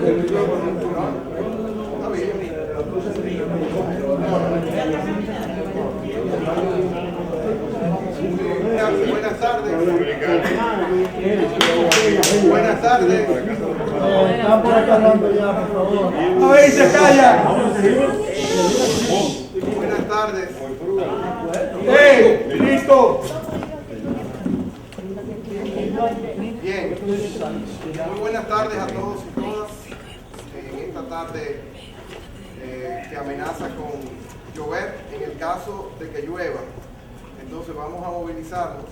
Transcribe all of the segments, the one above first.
Buenas tardes. Buenas tardes. Están por acá hablando ya, por favor. ¡Ay, se calla! Buenas tardes. ¡Hey! ¡Listo! Bien. Muy buenas tardes a todos y todas. En esta tarde que amenaza con llover, en el caso de que llueva. Entonces vamos a movilizarnos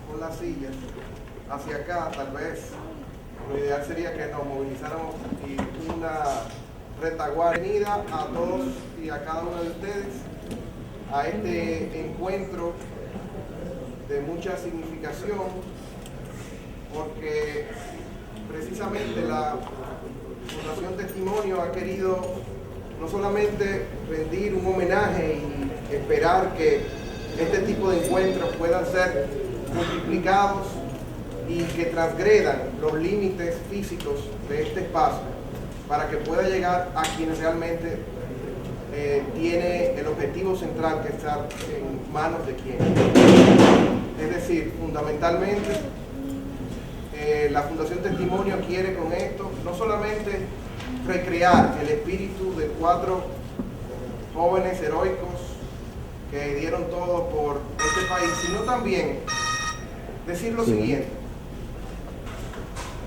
con las sillas hacia acá. Tal vez lo ideal sería que nos movilizáramos y una retaguardia a todos y a cada uno de ustedes a este encuentro de mucha significación, porque precisamente la Fundación Testimonio ha querido no solamente rendir un homenaje y esperar que este tipo de encuentros puedan ser multiplicados y que transgredan los límites físicos de este espacio para que pueda llegar a quienes realmente tiene el objetivo central que estar en manos de quienes. Es decir, fundamentalmente la Fundación Testimonio quiere con esto no solamente recrear el espíritu de 4 jóvenes heroicos que dieron todo por este país, sino también decir lo siguiente: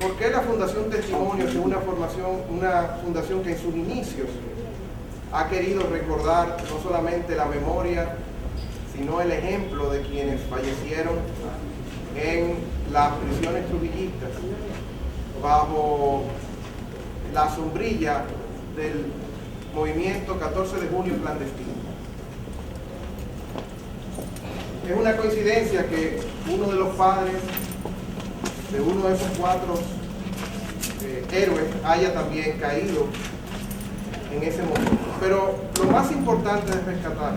¿por qué la Fundación Testimonio, que es una fundación que en sus inicios ha querido recordar no solamente la memoria, sino el ejemplo de quienes fallecieron en las prisiones trujillistas bajo la sombrilla del movimiento 14 de junio clandestino? Es una coincidencia que uno de los padres de uno de esos 4 héroes haya también caído en ese momento. Pero lo más importante de rescatar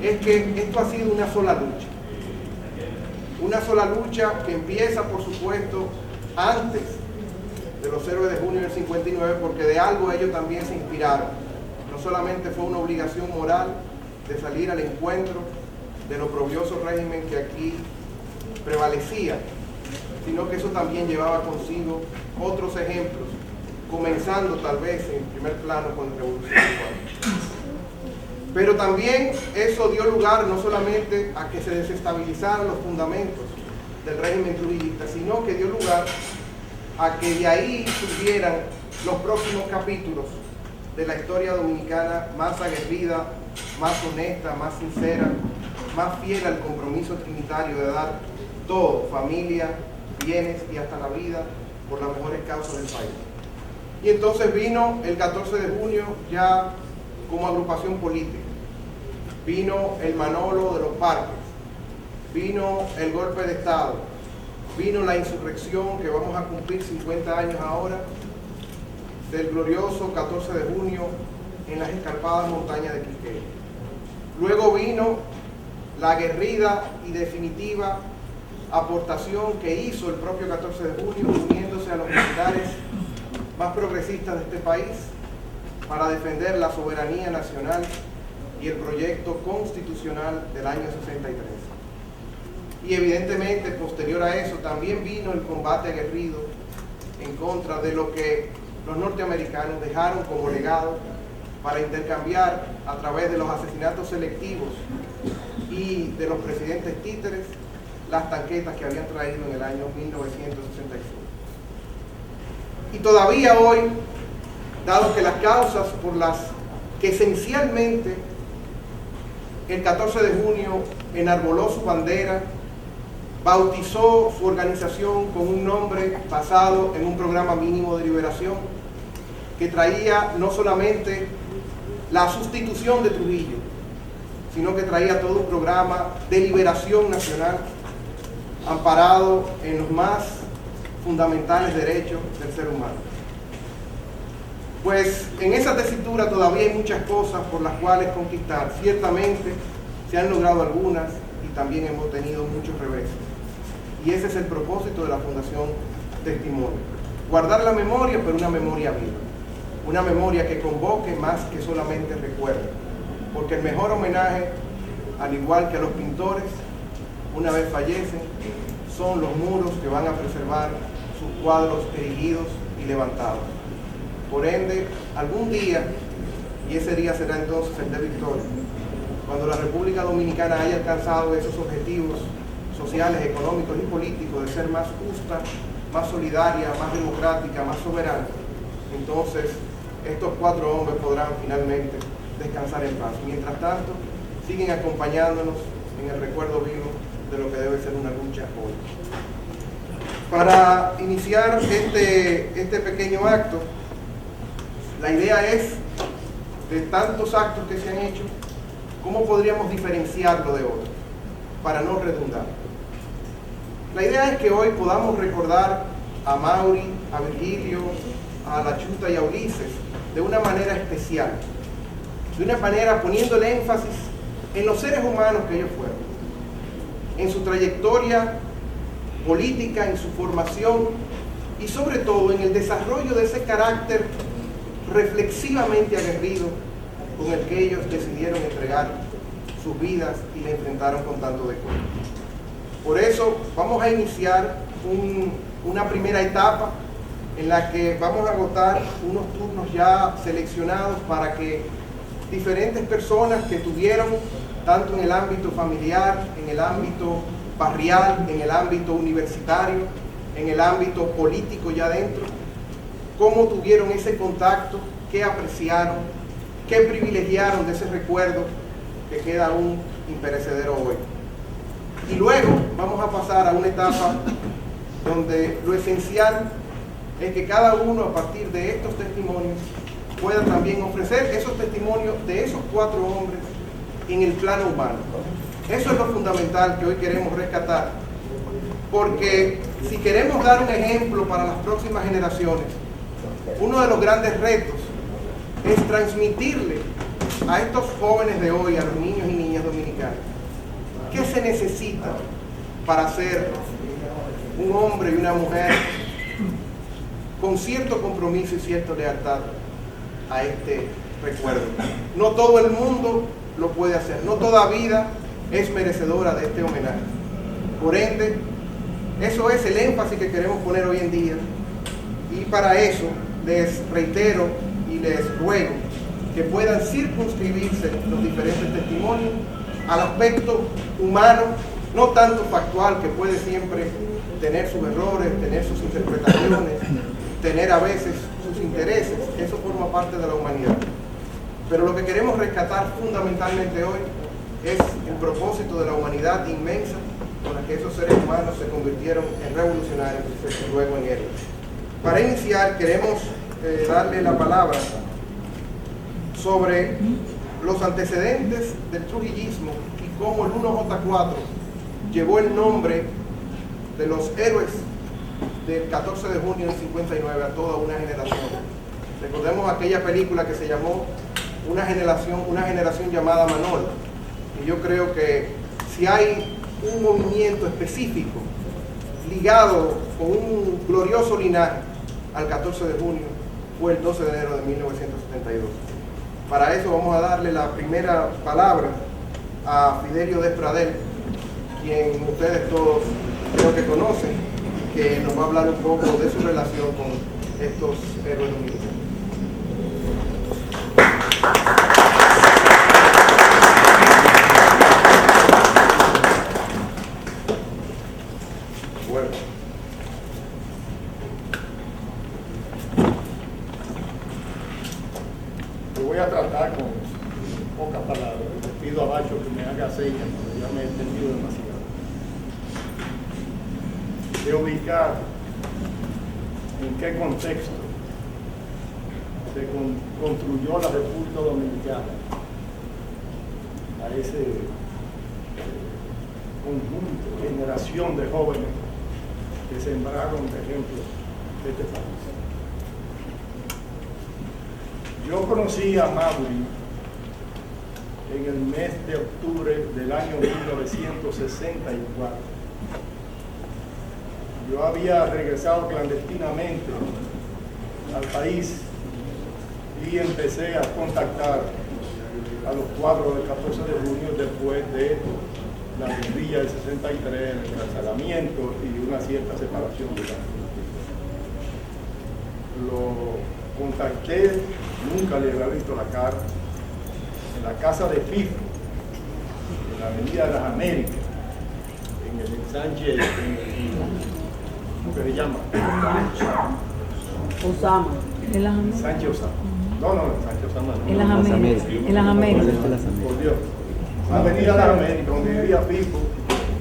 es que esto ha sido una sola lucha. Una sola lucha que empieza, por supuesto, antes de los héroes de junio del 59, porque de algo ellos también se inspiraron. No solamente fue una obligación moral de salir al encuentro del oprobioso régimen que aquí prevalecía, sino que eso también llevaba consigo otros ejemplos, comenzando tal vez en primer plano con la Revolución Cubana. Pero también eso dio lugar no solamente a que se desestabilizaran los fundamentos del régimen trujillista, sino que dio lugar a que de ahí surgieran los próximos capítulos de la historia dominicana más aguerrida, más honesta, más sincera, más fiel al compromiso trinitario de dar todo, familia, bienes y hasta la vida, por las mejores causas del país. Y entonces vino el 14 de junio ya como agrupación política, vino el Manolo de los Parques, vino el golpe de Estado, vino la insurrección que vamos a cumplir 50 años ahora, del glorioso 14 de junio en las escarpadas montañas de Quiqueya. Luego vino la aguerrida y definitiva aportación que hizo el propio 14 de junio, uniéndose a los militares más progresistas de este país para defender la soberanía nacional y el proyecto constitucional del año 63. Y evidentemente, posterior a eso, también vino el combate aguerrido en contra de lo que los norteamericanos dejaron como legado para intercambiar a través de los asesinatos selectivos y de los presidentes títeres las tanquetas que habían traído en el año 1965. Y todavía hoy, dado que las causas por las que esencialmente el 14 de junio enarboló su bandera, bautizó su organización con un nombre basado en un programa mínimo de liberación que traía no solamente la sustitución de Trujillo, sino que traía todo un programa de liberación nacional amparado en los más fundamentales derechos del ser humano. Pues en esa tesitura todavía hay muchas cosas por las cuales conquistar. Ciertamente se han logrado algunas y también hemos tenido muchos reveses. Y ese es el propósito de la Fundación Testimonio. Guardar la memoria, pero una memoria viva. Una memoria que convoque más que solamente recuerde. Porque el mejor homenaje, al igual que a los pintores, una vez fallecen, son los muros que van a preservar sus cuadros erigidos y levantados. Por ende, algún día, y ese día será entonces el de victoria, cuando la República Dominicana haya alcanzado esos objetivos sociales, económicos y políticos de ser más justa, más solidaria, más democrática, más soberana, entonces estos 4 hombres podrán finalmente descansar en paz. Mientras tanto, siguen acompañándonos en el recuerdo vivo de lo que debe ser una lucha hoy. Para iniciar este pequeño acto, la idea es, de tantos actos que se han hecho, ¿cómo podríamos diferenciarlo de otros? Para no redundar. La idea es que hoy podamos recordar a Mauri, a Virgilio, a La Chuta y a Ulises de una manera especial, de una manera poniéndole énfasis en los seres humanos que ellos fueron, en su trayectoria política, en su formación y sobre todo en el desarrollo de ese carácter reflexivamente aguerrido con el que ellos decidieron entregar sus vidas y le enfrentaron con tanto decoro. Por eso vamos a iniciar una primera etapa en la que vamos a agotar unos turnos ya seleccionados para que diferentes personas que tuvieron, tanto en el ámbito familiar, en el ámbito barrial, en el ámbito universitario, en el ámbito político ya dentro, cómo tuvieron ese contacto, qué apreciaron, qué privilegiaron de ese recuerdo que queda aún imperecedero hoy. Y luego vamos a pasar a una etapa donde lo esencial es que cada uno, a partir de estos testimonios, pueda también ofrecer esos testimonios de esos 4 hombres en el plano humano. Eso es lo fundamental que hoy queremos rescatar, porque si queremos dar un ejemplo para las próximas generaciones, uno de los grandes retos es transmitirle a estos jóvenes de hoy, a los niños y niñas dominicanos, qué se necesita para ser un hombre y una mujer con cierto compromiso y cierta lealtad a este recuerdo. No todo el mundo lo puede hacer, no toda vida es merecedora de este homenaje. Por ende, eso es el énfasis que queremos poner hoy en día, y para eso les reitero y les ruego que puedan circunscribirse los diferentes testimonios al aspecto humano, no tanto factual, que puede siempre tener sus errores, tener sus interpretaciones, tener a veces sus intereses. Eso forma parte de la humanidad. Pero lo que queremos rescatar fundamentalmente hoy es el propósito de la humanidad inmensa con la que esos seres humanos se convirtieron en revolucionarios y luego en héroes. Para iniciar, queremos darle la palabra sobre los antecedentes del trujillismo y cómo el 1J4 llevó el nombre de los héroes del 14 de junio del 59 a toda una generación. Recordemos aquella película que se llamó Una generación llamada Manolo. Y yo creo que si hay un movimiento específico ligado con un glorioso linaje al 14 de junio, fue el 12 de enero de 1972. Para eso vamos a darle la primera palabra a Fidelio Despradel, quien ustedes todos creo que conocen, que nos va a hablar un poco de su relación con estos héroes dominicanos. Bueno. Yo voy a tratar con pocas palabras. Le pido a Bacho que me haga señas, porque ya me he entendido demasiado. De ubicar en qué contexto se construyó la República Dominicana a ese conjunto, generación de jóvenes que sembraron de ejemplo de este país. Yo conocí a Mauri en el mes de octubre del año 1964. yo había regresado clandestinamente al país y empecé a contactar a los cuadros del 14 de junio después de la guerrilla del 63, el encarcelamiento y una cierta separación de la Lo contacté, nunca le había visto la cara, en la casa de Fifo, en la Avenida de las Américas, en el ensanche, ¿cómo que se llama? Osama. Ensanche Osama. No, ensanche Osama no. En las Américas. Por Dios. La Avenida de las Américas, donde vivía Fifo,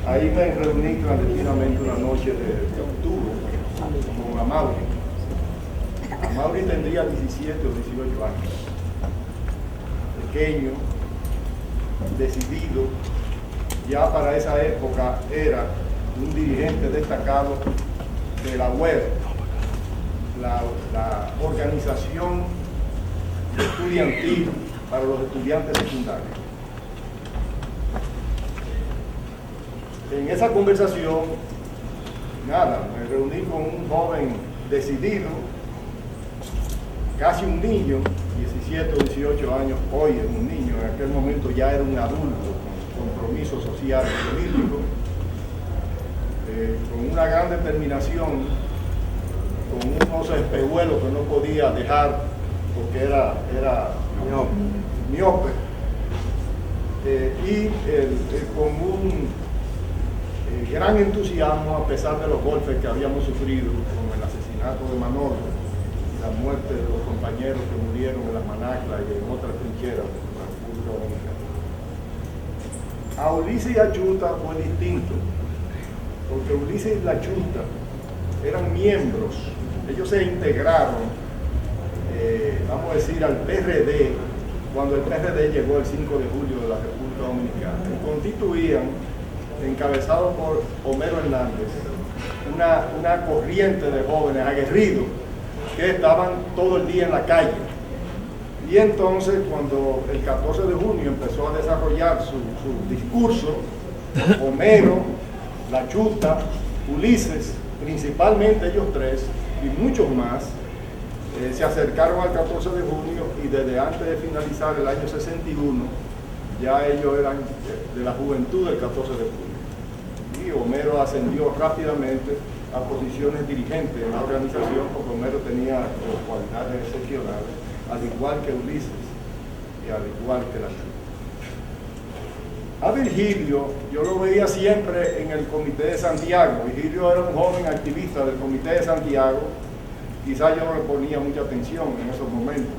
ahí me reuní clandestinamente una noche de octubre con Amaury. Amaury tendría 17 o 18 años. Pequeño, decidido, ya para esa época era un dirigente destacado de la UER, la organización estudiantil para los estudiantes secundarios. En esa conversación, me reuní con un joven decidido, casi un niño, 17 o 18 años, hoy es un niño, en aquel momento ya era un adulto, con compromiso social y político, con una gran determinación, con unos espejuelos que no podía dejar porque era miope, y con un gran entusiasmo a pesar de los golpes que habíamos sufrido, como el asesinato de Manolo, la muerte de los compañeros que murieron en las Manaclas y en otras trincheras de la República Dominicana. A Ulises y a Chuta fue distinto, porque Ulises y la Chuta eran miembros, ellos se integraron, vamos a decir, al PRD, cuando el PRD llegó el 5 de julio de la República Dominicana, y constituían, encabezado por Homero Hernández, una corriente de jóvenes aguerridos que estaban todo el día en la calle. Y entonces, cuando el 14 de junio empezó a desarrollar su discurso, Homero, la Chuta, Ulises, principalmente ellos tres, y muchos más, se acercaron al 14 de junio y desde antes de finalizar el año 61, ya ellos eran de la juventud del 14 de junio. Y Homero ascendió rápidamente a posiciones dirigentes en la organización, porque Homero tenía cualidades excepcionales, al igual que Ulises y al igual que la Chuta. A Virgilio yo lo veía siempre en el Comité de Santiago. Virgilio era un joven activista del Comité de Santiago, quizás yo no le ponía mucha atención en esos momentos.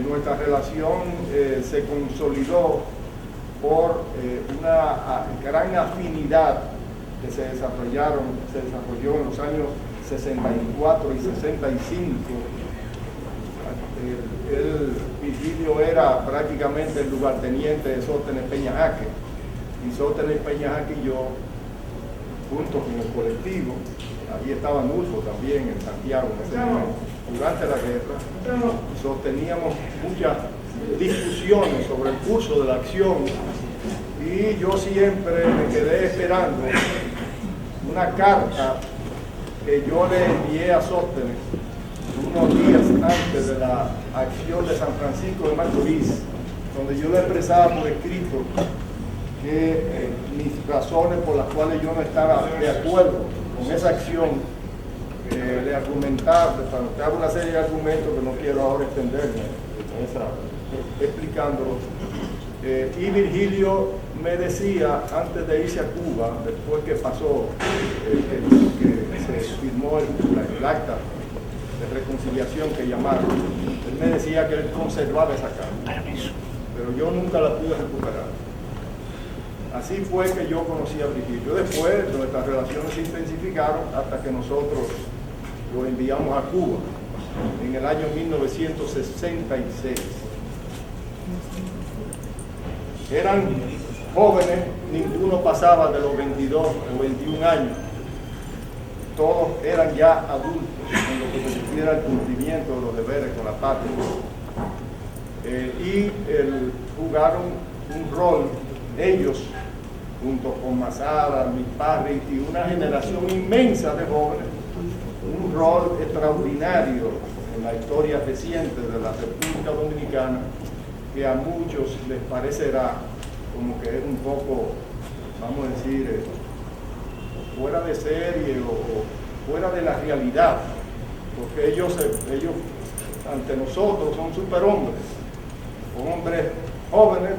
Nuestra relación se consolidó por una gran afinidad que se desarrolló en los años 64 y 65. Virgilio era prácticamente el lugarteniente de Sóstenes Peñajaque, y Sóstenes Peñajaque y yo, juntos con el colectivo, allí estaba Nulfo también en Santiago en ese momento, durante la guerra, sosteníamos muchas discusiones sobre el curso de la acción, y yo siempre me quedé esperando una carta que yo le envié a Sóstenes unos días antes de la acción de San Francisco de Macorís, donde yo le expresaba por escrito que mis razones por las cuales yo no estaba de acuerdo con esa acción, le argumentaba, te hago una serie de argumentos que no quiero ahora extenderme explicándolo. Y Virgilio me decía, antes de irse a Cuba, después que pasó, que se firmó el acta de reconciliación que llamaron, él me decía que él conservaba esa carta, pero yo nunca la pude recuperar. Así fue que yo conocí a Virgilio. Después nuestras relaciones se intensificaron hasta que nosotros lo enviamos a Cuba en el año 1966. Eran jóvenes, ninguno pasaba de los 22 o 21 años. Todos eran ya adultos en lo que se refiere al cumplimiento de los deberes con la patria. Y jugaron un rol, ellos, junto con Mazara, Milparri y una generación inmensa de jóvenes, un rol extraordinario en la historia reciente de la República Dominicana, que a muchos les parecerá como que es un poco, vamos a decir, fuera de serie o fuera de la realidad, porque ellos ante nosotros son superhombres, hombres jóvenes,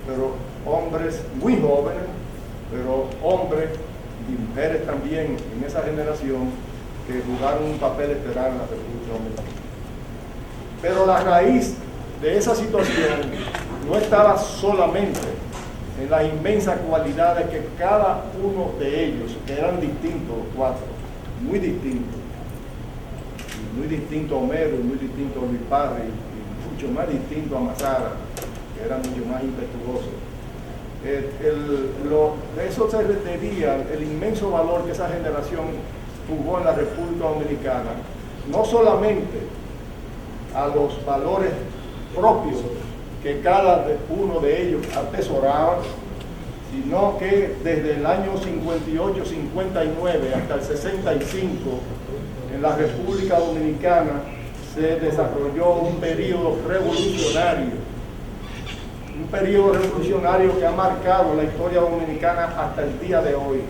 pero hombres muy jóvenes, pero hombres y mujeres también en esa generación que jugaron un papel estelar en la República Dominicana. Pero la raíz de esa situación no estaba solamente en las inmensas cualidades que cada uno de ellos, que eran distintos los cuatro, muy distintos a Homero, muy distinto a Milparri, y mucho más distinto a Mazara, que era mucho más impetuoso. Eso se debía el inmenso valor que esa generación jugó en la República Dominicana, no solamente a los valores propios que cada uno de ellos atesoraba, sino que desde el año 58, 59 hasta el 65, en la República Dominicana se desarrolló un periodo revolucionario que ha marcado la historia dominicana hasta el día de hoy,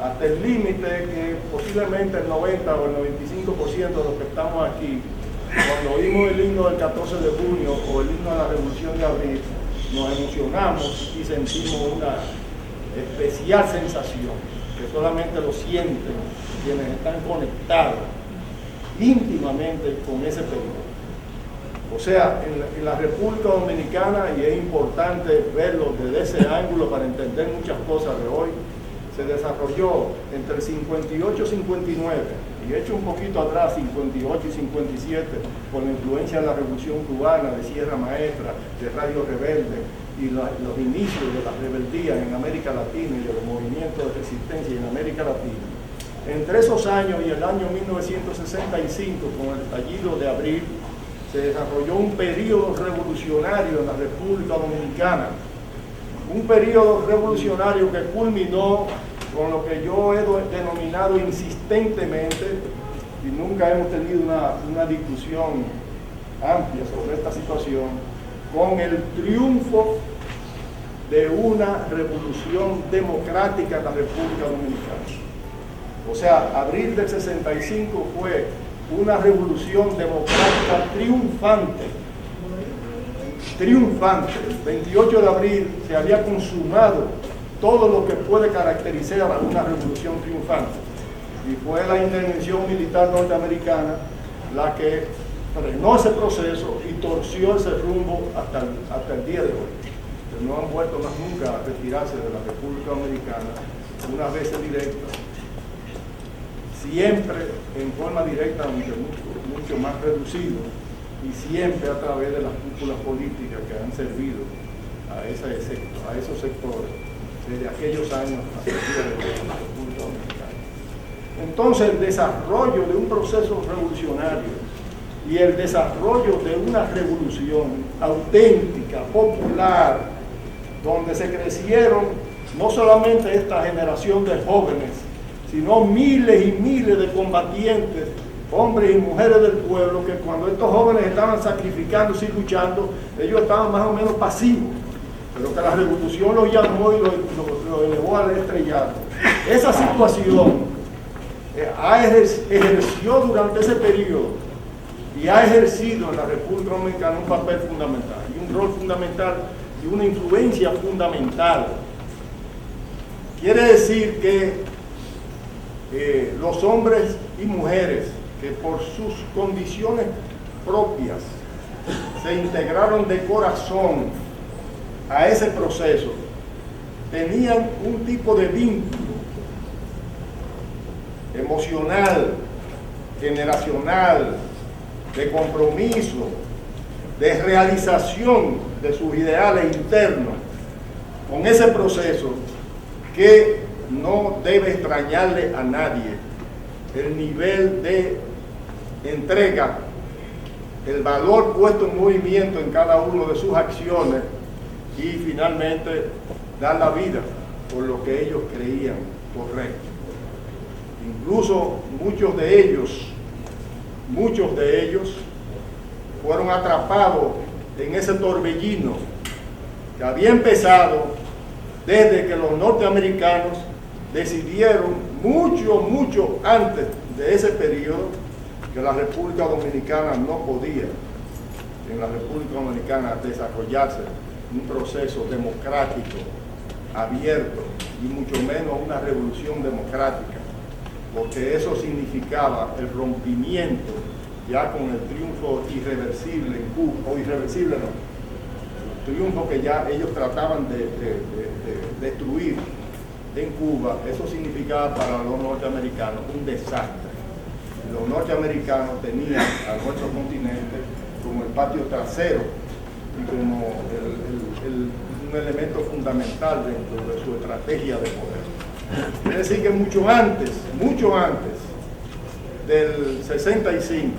hasta el límite que posiblemente el 90 o el 95% de los que estamos aquí, cuando oímos el himno del 14 de junio o el himno de la Revolución de Abril, nos emocionamos y sentimos una especial sensación que solamente lo sienten quienes están conectados íntimamente con ese periodo. O sea, en la República Dominicana, y es importante verlo desde ese ángulo para entender muchas cosas de hoy, se desarrolló entre el 58 y 59, y hecho un poquito atrás, 58 y 57, con la influencia de la Revolución Cubana, de Sierra Maestra, de Radio Rebelde, y los inicios de la rebeldía en América Latina y de los movimientos de resistencia en América Latina. Entre esos años y el año 1965, con el estallido de Abril, se desarrolló un periodo revolucionario en la República Dominicana, un periodo revolucionario que culminó con lo que yo he denominado insistentemente, y nunca hemos tenido una discusión amplia sobre esta situación, con el triunfo de una revolución democrática en la República Dominicana. O sea, abril del 65 fue una revolución democrática triunfante. El 28 de abril se había consumado todo lo que puede caracterizar a una revolución triunfante. Y fue la intervención militar norteamericana la que frenó ese proceso y torció ese rumbo hasta el día de hoy. Que no han vuelto más nunca a retirarse de la República Dominicana, unas veces directas, siempre en forma directa, aunque mucho más reducido, y siempre a través de las cúpulas políticas que han servido a esos sectores desde aquellos años hasta el día de hoy en la República Dominicana. Entonces, el desarrollo de un proceso revolucionario y el desarrollo de una revolución auténtica, popular, donde se crecieron no solamente esta generación de jóvenes, sino miles y miles de combatientes, hombres y mujeres del pueblo, que cuando estos jóvenes estaban sacrificándose y luchando, ellos estaban más o menos pasivos, pero que la revolución los llamó y los elevó al estrellato. Esa situación ejerció durante ese periodo y ha ejercido en la República Dominicana un papel fundamental, y un rol fundamental y una influencia fundamental. Quiere decir que los hombres y mujeres que por sus condiciones propias se integraron de corazón a ese proceso, tenían un tipo de vínculo emocional, generacional, de compromiso, de realización de sus ideales internos con ese proceso, que no debe extrañarle a nadie el nivel de entrega, el valor puesto en movimiento en cada uno de sus acciones, y finalmente dar la vida por lo que ellos creían correcto. Incluso muchos de ellos fueron atrapados en ese torbellino que había empezado desde que los norteamericanos decidieron mucho antes de ese periodo que la República Dominicana no podía en la República Dominicana desarrollarse un proceso democrático, abierto, y mucho menos una revolución democrática, porque eso significaba el rompimiento ya con el triunfo irreversible en Cuba, o irreversible no, el triunfo que ya ellos trataban de destruir en Cuba. Eso significaba para los norteamericanos un desastre. Los norteamericanos tenían a nuestro continente como el patio trasero y como un elemento fundamental dentro de su estrategia de poder. Es decir, que mucho antes del 65,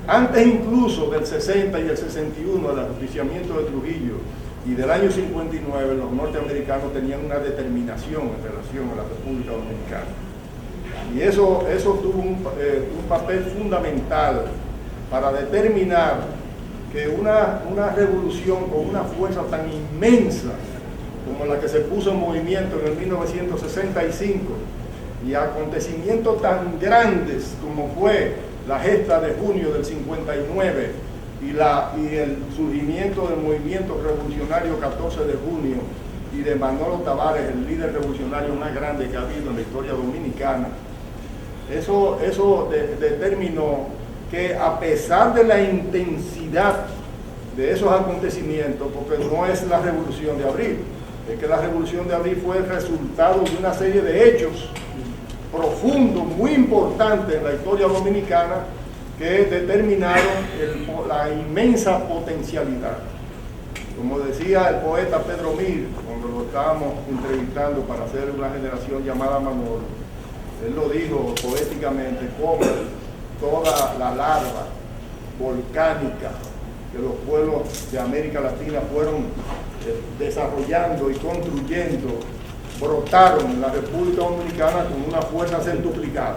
antes incluso del 60 y el 61, del ajusticiamiento de Trujillo, y del año 59, los norteamericanos tenían una determinación en relación a la República Dominicana. Y eso tuvo un papel fundamental para determinar que una revolución con una fuerza tan inmensa como la que se puso en movimiento en el 1965 y acontecimientos tan grandes como fue la gesta de junio del 59 y el surgimiento del movimiento revolucionario 14 de junio y de Manolo Tavares, el líder revolucionario más grande que ha habido en la historia dominicana, eso determinó que a pesar de la intensidad de esos acontecimientos, porque no es la Revolución de Abril, es que la Revolución de Abril fue el resultado de una serie de hechos profundos, muy importantes en la historia dominicana, que determinaron la inmensa potencialidad. Como decía el poeta Pedro Mir, cuando lo estábamos entrevistando para hacer una generación llamada Manolo, él lo dijo poéticamente, como toda la larva volcánica que los pueblos de América Latina fueron desarrollando y construyendo, brotaron en la República Dominicana con una fuerza centuplicada,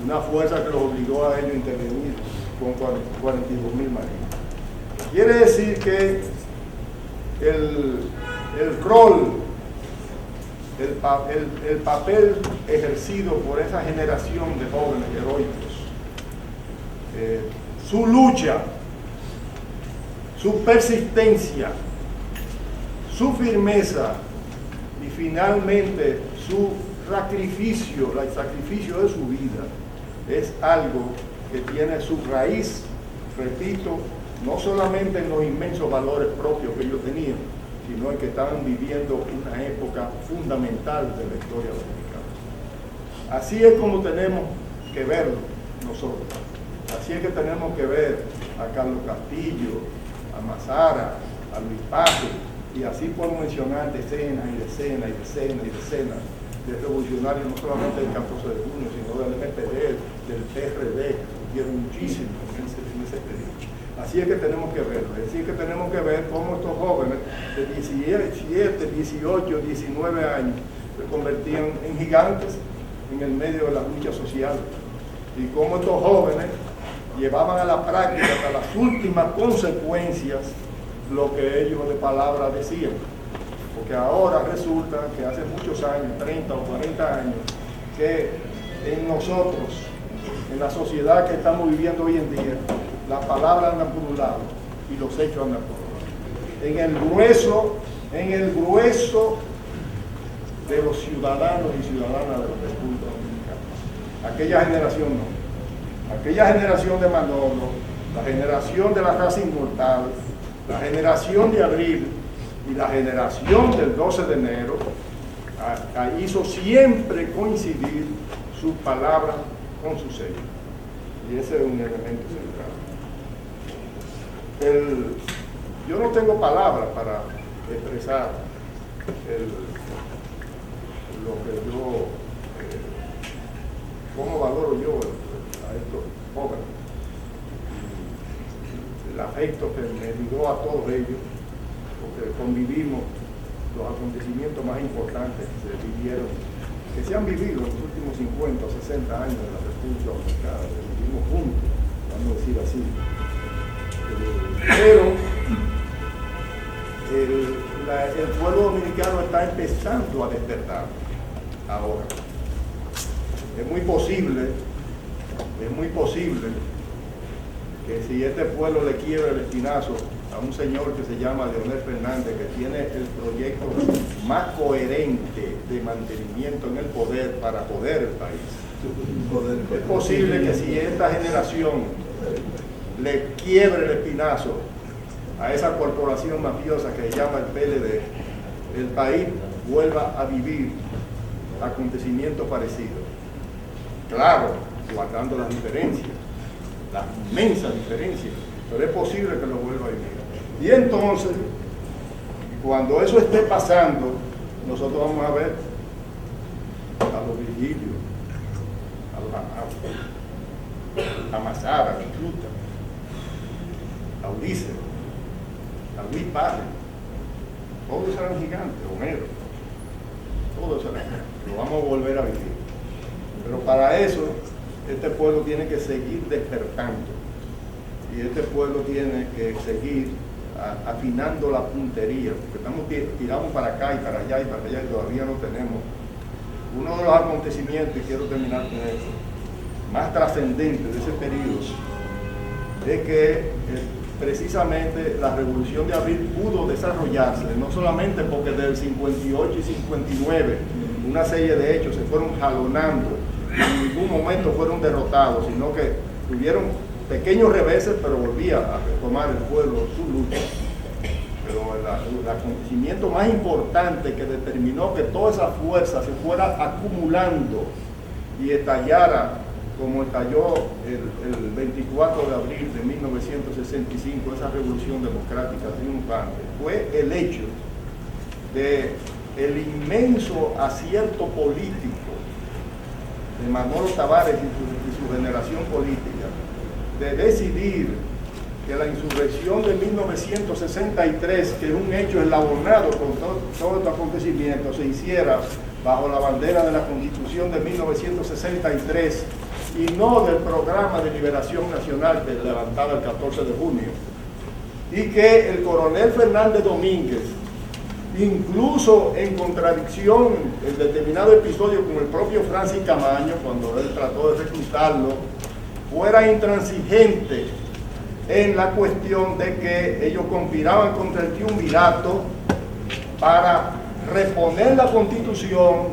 una fuerza que los obligó a ellos a intervenir con 42.000 marines. Quiere decir que el rol, el papel ejercido por esa generación de jóvenes heroicos, su lucha, su persistencia, su firmeza y finalmente su sacrificio, el sacrificio de su vida, es algo que tiene su raíz, repito, no solamente en los inmensos valores propios que ellos tenían, sino en que estaban viviendo una época fundamental de la historia dominicana. Así es como tenemos que verlo nosotros. Así es que tenemos que ver a Carlos Castillo, a Mazara, a Luis Paje, y así puedo mencionar decenas de revolucionarios, no solamente del 14 de junio, sino del MPD, del PRD, que surgieron muchísimo en ese periodo. Así es que tenemos que verlo, así es que tenemos que ver cómo estos jóvenes de 17, 18, 19 años se convertían en gigantes en el medio de la lucha social, y cómo estos jóvenes llevaban a la práctica hasta las últimas consecuencias lo que ellos de palabra decían. Porque ahora resulta que hace muchos años, 30 o 40 años, que en nosotros, en la sociedad que estamos viviendo hoy en día, las palabras andan por un lado y los hechos andan por otro. En el grueso de los ciudadanos y ciudadanas de la República Dominicana. Aquella generación no. Aquella generación de Manolo, la generación de la raza inmortal, la generación de Abril y la generación del 12 de enero hizo siempre coincidir sus palabras con sus hechos. Y ese es un elemento central. Yo no tengo palabras para expresar lo que yo, cómo valoro yo a estos jóvenes, el afecto que me ligó a todos ellos, porque convivimos los acontecimientos más importantes que se vivieron, que se han vivido en los últimos 50 o 60 años de la República Dominicana, que vivimos juntos, vamos a decir así. Pero el pueblo dominicano está empezando a despertar ahora. Es muy posible que si este pueblo le quiebra el espinazo a un señor que se llama Leonel Fernández, que tiene el proyecto más coherente de mantenimiento en el poder para joder el país. Es posible que si esta generación le quiebre el espinazo a esa corporación mafiosa que se llama el PLD, el país vuelva a vivir acontecimientos parecidos. Claro, guardando las diferencias, las inmensas diferencias, pero es posible que lo vuelva a vivir. Y entonces, cuando eso esté pasando, nosotros vamos a ver a los Virgilio, a los Amados, a Mazara, a Cluta, a Ulises, a Luis Padre, todos eran gigantes, Homero, todos eran gigantes, lo vamos a volver a vivir. Pero para eso, este pueblo tiene que seguir despertando y este pueblo tiene que seguir afinando la puntería, porque tiramos para acá y para allá y todavía no tenemos. Uno de los acontecimientos, y quiero terminar con eso, más trascendentes de ese periodo, es que precisamente la Revolución de Abril pudo desarrollarse, no solamente porque del 58 y 59 una serie de hechos se fueron jalonando, en ningún momento fueron derrotados, sino que tuvieron pequeños reveses, pero volvía a retomar el pueblo su lucha. Pero el acontecimiento más importante que determinó que toda esa fuerza se fuera acumulando y estallara como estalló el 24 de abril de 1965, esa revolución democrática triunfante, fue el hecho de el inmenso acierto político de Manolo Tavares y su generación política de decidir que la insurrección de 1963, que es un hecho eslabonado con todo este acontecimiento, se hiciera bajo la bandera de la Constitución de 1963 y no del Programa de Liberación Nacional que levantaba el 14 de junio. Y que el coronel Fernández Domínguez, incluso en contradicción en determinado episodio con el propio Francis Camaño, cuando él trató de reclutarlo, fuera intransigente en la cuestión de que ellos conspiraban contra el triunvirato para reponer la Constitución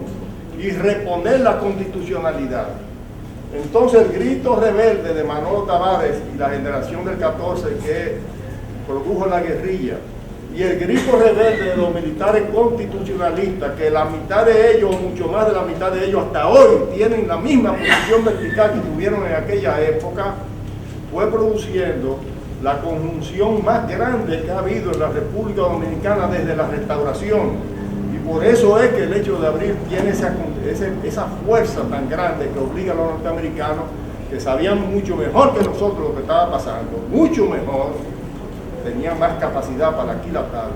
y reponer la constitucionalidad. Entonces el grito rebelde de Manolo Tavares y la generación del 14 que produjo la guerrilla, y el grito rebelde de los militares constitucionalistas, que la mitad de ellos, mucho más de la mitad de ellos hasta hoy, tienen la misma posición vertical que tuvieron en aquella época, fue produciendo la conjunción más grande que ha habido en la República Dominicana desde la Restauración. Y por eso es que el hecho de abril tiene esa fuerza tan grande que obliga a los norteamericanos, que sabían mucho mejor que nosotros lo que estaba pasando, mucho mejor, tenían más capacidad para aquilatarlo,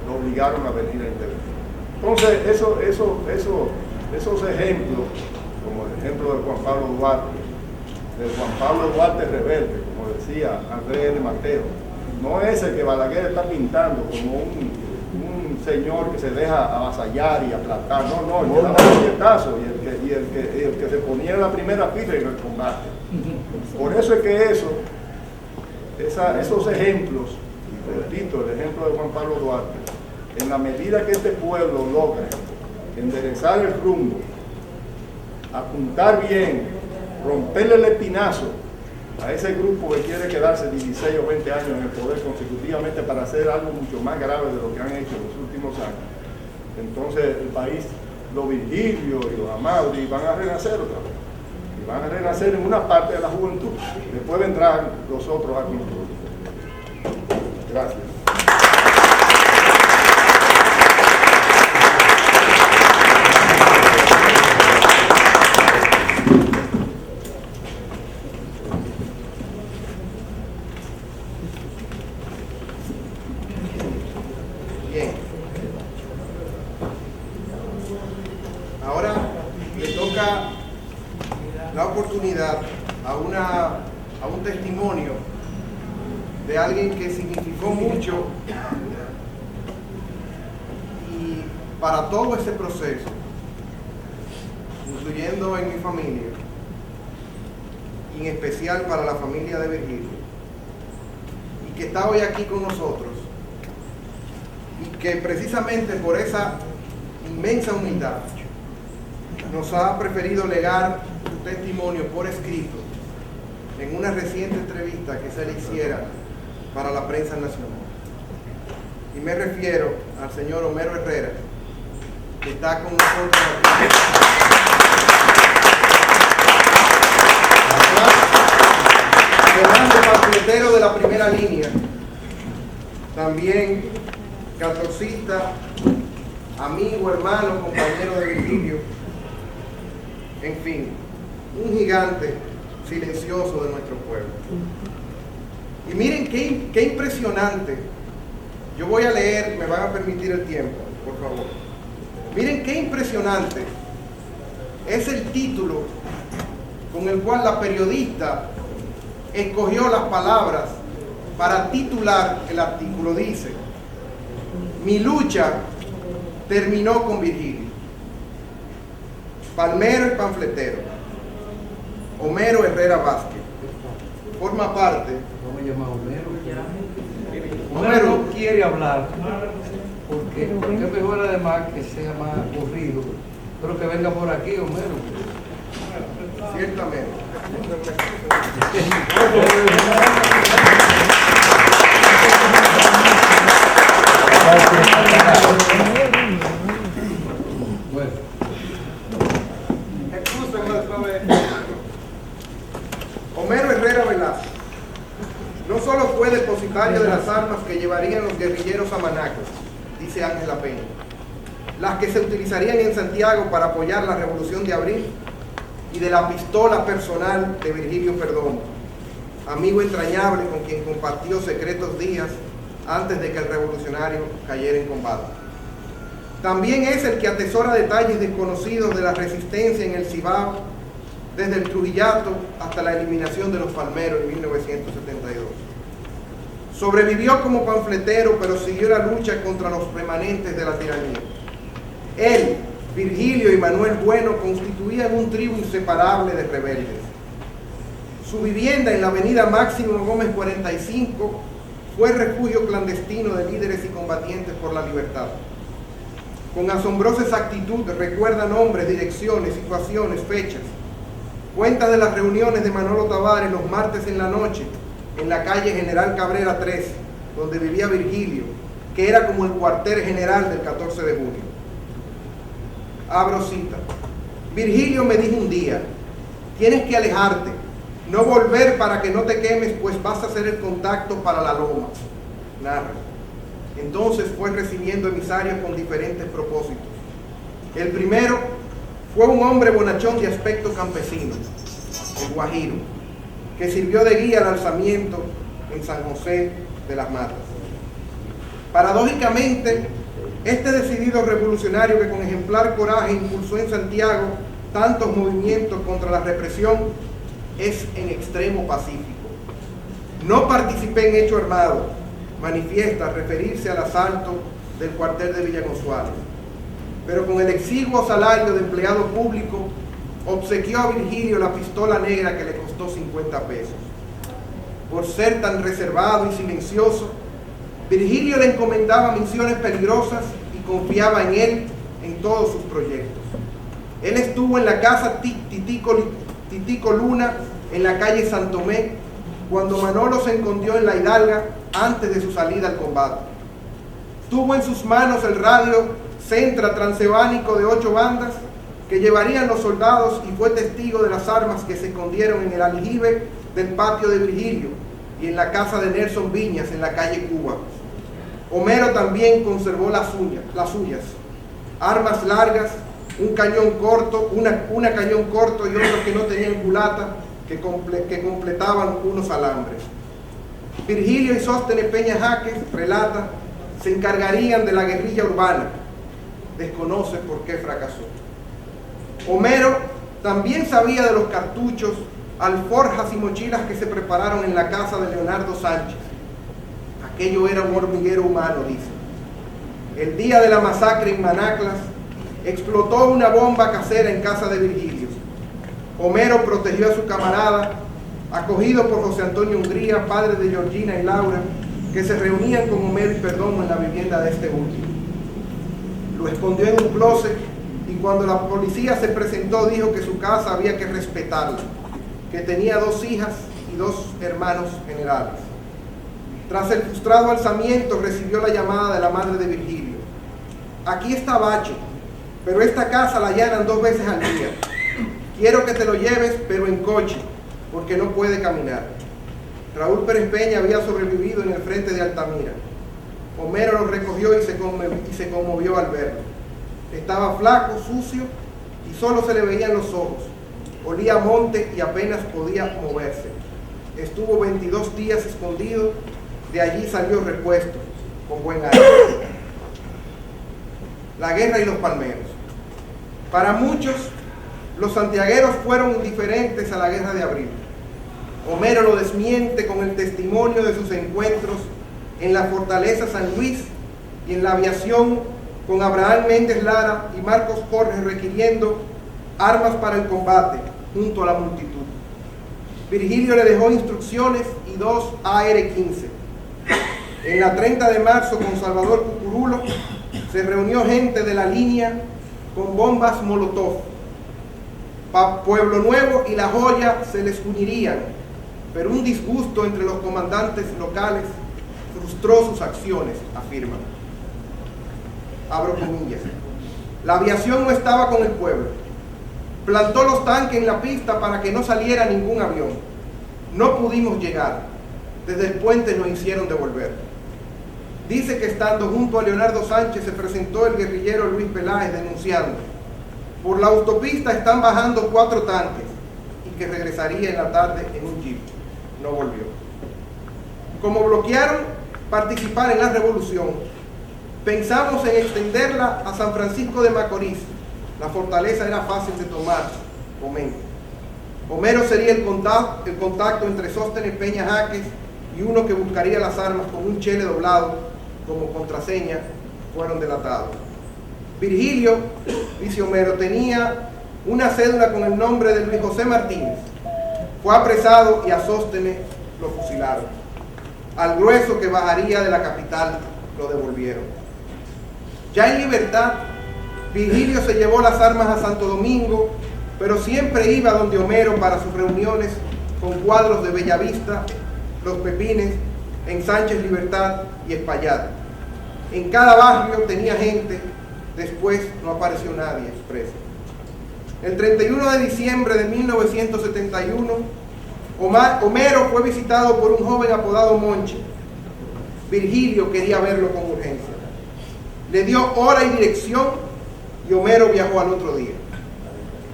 lo obligaron a venir a intervenir. Entonces, esos ejemplos, como el ejemplo de Juan Pablo Duarte, del Juan Pablo Duarte rebelde, como decía Andrés de Mateo, no es el que Balaguer está pintando como un señor que se deja avasallar y aplastar, no, el que daba un puñetazo y el que se ponía en la primera fila en el combate. Por eso es que esos ejemplos, repito, el ejemplo de Juan Pablo Duarte, en la medida que este pueblo logra enderezar el rumbo, apuntar bien, romperle el espinazo a ese grupo que quiere quedarse 16 o 20 años en el poder consecutivamente para hacer algo mucho más grave de lo que han hecho en los últimos años, entonces el país, los Virgilio y los Amados van a renacer otra vez. Y van a renacer en una parte de la juventud. Después vendrán los otros a concluir. Gracias. Bien. a un testimonio de alguien que significó mucho y para todo ese proceso, incluyendo en mi familia y en especial para la familia de Virgilio, y que está hoy aquí con nosotros, y que precisamente por esa inmensa humildad nos ha preferido legar su testimonio por escrito en una reciente entrevista que se le hiciera para la prensa nacional. Y me refiero al señor Homero Herrera, que está con nosotros aquí. Además de panfletero de la primera línea, también catorcista, amigo, hermano, compañero de Virgilio, en fin, un gigante silencioso de nuestro pueblo. Y miren qué impresionante. Yo voy a leer, me van a permitir el tiempo, por favor. Miren qué impresionante es el título con el cual la periodista escogió las palabras para titular el artículo. Dice: mi lucha terminó con Virgilio. Palmero y panfletero, Homero Herrera Vázquez, forma parte. Vamos a llamar a Homero. Homero No quiere hablar porque es mejor además que sea más aburrido, pero que venga por aquí, Homero. Ciertamente. Bueno, Homero Herrera Velázquez no solo fue depositario de las armas que llevarían los guerrilleros a Manacos, dice Ángela Peña, las que se utilizarían en Santiago para apoyar la Revolución de Abril, y de la pistola personal de Virgilio Perdomo, amigo entrañable con quien compartió secretos días antes de que el revolucionario cayera en combate. También es el que atesora detalles desconocidos de la resistencia en el Cibao, desde el Trujillato hasta la eliminación de los palmeros en 1972. Sobrevivió como panfletero, pero siguió la lucha contra los remanentes de la tiranía. Él, Virgilio y Manuel Bueno constituían un trío inseparable de rebeldes. Su vivienda en la avenida Máximo Gómez 45 fue refugio clandestino de líderes y combatientes por la libertad. Con asombrosa exactitud recuerda nombres, direcciones, situaciones, fechas. Cuenta de las reuniones de Manolo Tavares los martes en la noche en la calle General Cabrera 3, donde vivía Virgilio, que era como el cuartel general del 14 de junio. Abro cita. Virgilio me dijo un día: tienes que alejarte, no volver para que no te quemes, pues vas a hacer el contacto para la loma. Narra. Entonces fue recibiendo emisarios con diferentes propósitos. El primero fue un hombre bonachón de aspecto campesino, el Guajiro, que sirvió de guía al alzamiento en San José de las Matas. Paradójicamente, este decidido revolucionario que con ejemplar coraje impulsó en Santiago tantos movimientos contra la represión es en extremo pacífico. No participé en hecho armado, manifiesta al referirse al asalto del cuartel de Villa González, pero con el exiguo salario de empleado público obsequió a Virgilio la pistola negra que le costó 50 pesos. Por ser tan reservado y silencioso, Virgilio le encomendaba misiones peligrosas y confiaba en él en todos sus proyectos. Él estuvo en la casa Titico Luna, en la calle San Tomé, cuando Manolo se escondió en la Hidalga antes de su salida al combate. Tuvo en sus manos el radio Centra Transebánico de 8 bandas que llevarían los soldados y fue testigo de las armas que se escondieron en el aljibe del patio de Virgilio y en la casa de Nelson Viñas en la calle Cuba. Homero también conservó las suyas, armas largas, un cañón corto, una cañón corto y otros que no tenían culata que completaban unos alambres. Virgilio y Sóstenes Peña Jaques, relata, se encargarían de la guerrilla urbana. Desconoce por qué fracasó. Homero también sabía de los cartuchos alforjas y mochilas que se prepararon en la casa de Leonardo Sánchez. Aquello era un hormiguero humano, dice. El día de la masacre en Manaclas, explotó una bomba casera en casa de Virgilio. Homero protegió a su camarada, acogido por José Antonio Hungría, padre de Georgina y Laura, que se reunían con Homero y Perdomo en la vivienda de este último. Lo escondió en un closet y cuando la policía se presentó dijo que su casa había que respetarla, que tenía 2 hijas y 2 hermanos generales. Tras el frustrado alzamiento recibió la llamada de la madre de Virgilio. Aquí está Bacho, pero esta casa la allanan 2 veces al día. Quiero que te lo lleves, pero en coche, porque no puede caminar. Raúl Pérez Peña había sobrevivido en el frente de Altamira. Homero lo recogió y se conmovió al verlo. Estaba flaco, sucio y solo se le veían los ojos. Olía a monte y apenas podía moverse. Estuvo 22 días escondido, de allí salió repuesto, con buen ánimo. La guerra y los palmeros. Para muchos, los santiagueros fueron indiferentes a la guerra de abril. Homero lo desmiente con el testimonio de sus encuentros en la Fortaleza San Luis y en la aviación con Abraham Méndez Lara y Marcos Jorge requiriendo armas para el combate junto a la multitud. Virgilio le dejó instrucciones y 2 AR-15. En la 30 de marzo con Salvador Cucurulo se reunió gente de la línea con bombas Molotov. Pueblo Nuevo y La Joya se les unirían, pero un disgusto entre los comandantes locales frustró sus acciones, afirman. Abro comillas. La aviación no estaba con el pueblo. Plantó los tanques en la pista para que no saliera ningún avión. No pudimos llegar. Desde el puente nos hicieron devolver. Dice que estando junto a Leonardo Sánchez se presentó el guerrillero Luis Peláez denunciando: por la autopista están bajando 4 tanques, y que regresaría en la tarde en un jeep. No volvió. Como bloquearon participar en la revolución, pensamos en extenderla a San Francisco de Macorís. La fortaleza era fácil de tomar, comenta. Homero sería el contacto entre Sóstenes Peña Jaques y uno que buscaría las armas con un chele doblado como contraseña. Fueron delatados. Virgilio, dice Homero, tenía una cédula con el nombre de Luis José Martínez. Fue apresado y a Sóstenes lo fusilaron. Al grueso que bajaría de la capital lo devolvieron. Ya en libertad, Virgilio se llevó las armas a Santo Domingo, pero siempre iba donde Homero para sus reuniones con cuadros de Bellavista, Los Pepines, en Sánchez Libertad y Espaillat. En cada barrio tenía gente, después no apareció nadie, expresa. El 31 de diciembre de 1971, Homero fue visitado por un joven apodado Monche. Virgilio quería verlo con urgencia. Le dio hora y dirección y Homero viajó al otro día.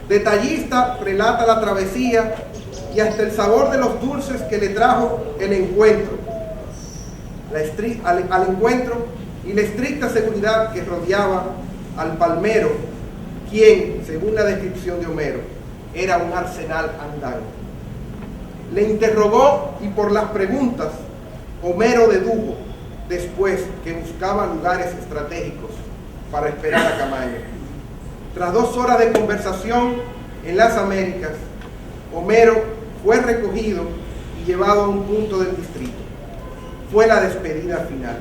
Detallista relata la travesía y hasta el sabor de los dulces que le trajo el encuentro, al encuentro y la estricta seguridad que rodeaba al palmero, quien, según la descripción de Homero, era un arsenal andante. Le interrogó y por las preguntas, Homero dedujo después que buscaba lugares estratégicos para esperar a Camaño. Tras 2 horas de conversación en las Américas, Homero fue recogido y llevado a un punto del distrito. Fue la despedida final.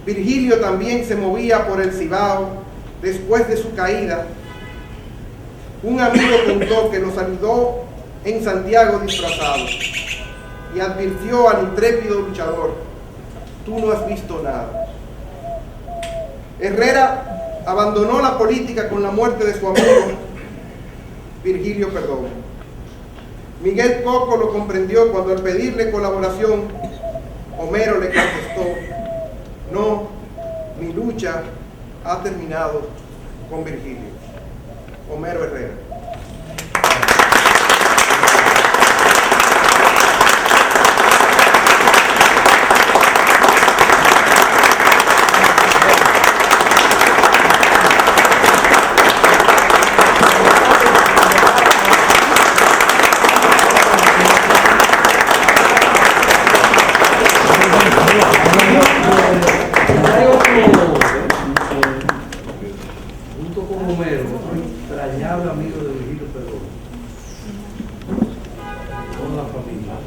Virgilio también se movía por el Cibao después de su caída. Un amigo contó que lo saludó en Santiago disfrazado y advirtió al intrépido luchador: tú no has visto nada. Herrera abandonó la política con la muerte de su amigo Virgilio Perdomo. Miguel Coco lo comprendió cuando al pedirle colaboración, Homero le contestó: no, mi lucha ha terminado con Virgilio. Homero Herrera.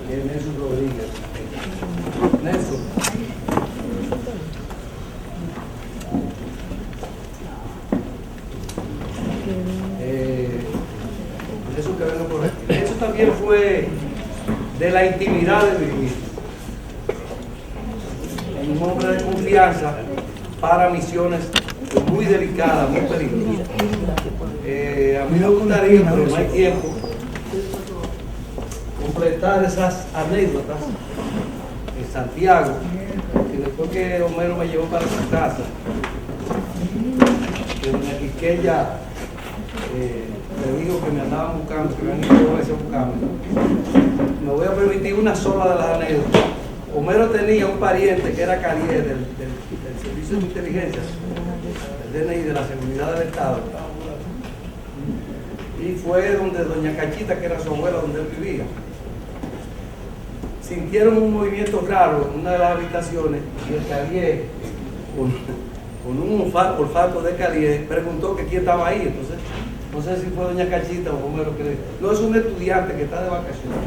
que es Nelson Rodríguez. Nelson. Eso que vengo por aquí. Eso también fue de la intimidad de Virgilio. Un hombre de confianza para misiones muy delicadas, muy peligrosas. A mí me gustaría, pero no hay tiempo, completar esas anécdotas en Santiago, que después que Homero me llevó para su casa, que doña Quiqueya le dijo que me andaban buscando, que me han ido a buscarme. Me voy a permitir una sola de las anécdotas. Homero tenía un pariente que era Calier del Servicio de Inteligencia, el DNI de la Seguridad del Estado. Y fue donde doña Cachita, que era su abuela, donde él vivía. Sintieron un movimiento raro en una de las habitaciones y el Calier, con un olfato de Calier, preguntó que quién estaba ahí. Entonces, no sé si fue doña Cachita o Homero que le dijo. No, es un estudiante que está de vacaciones.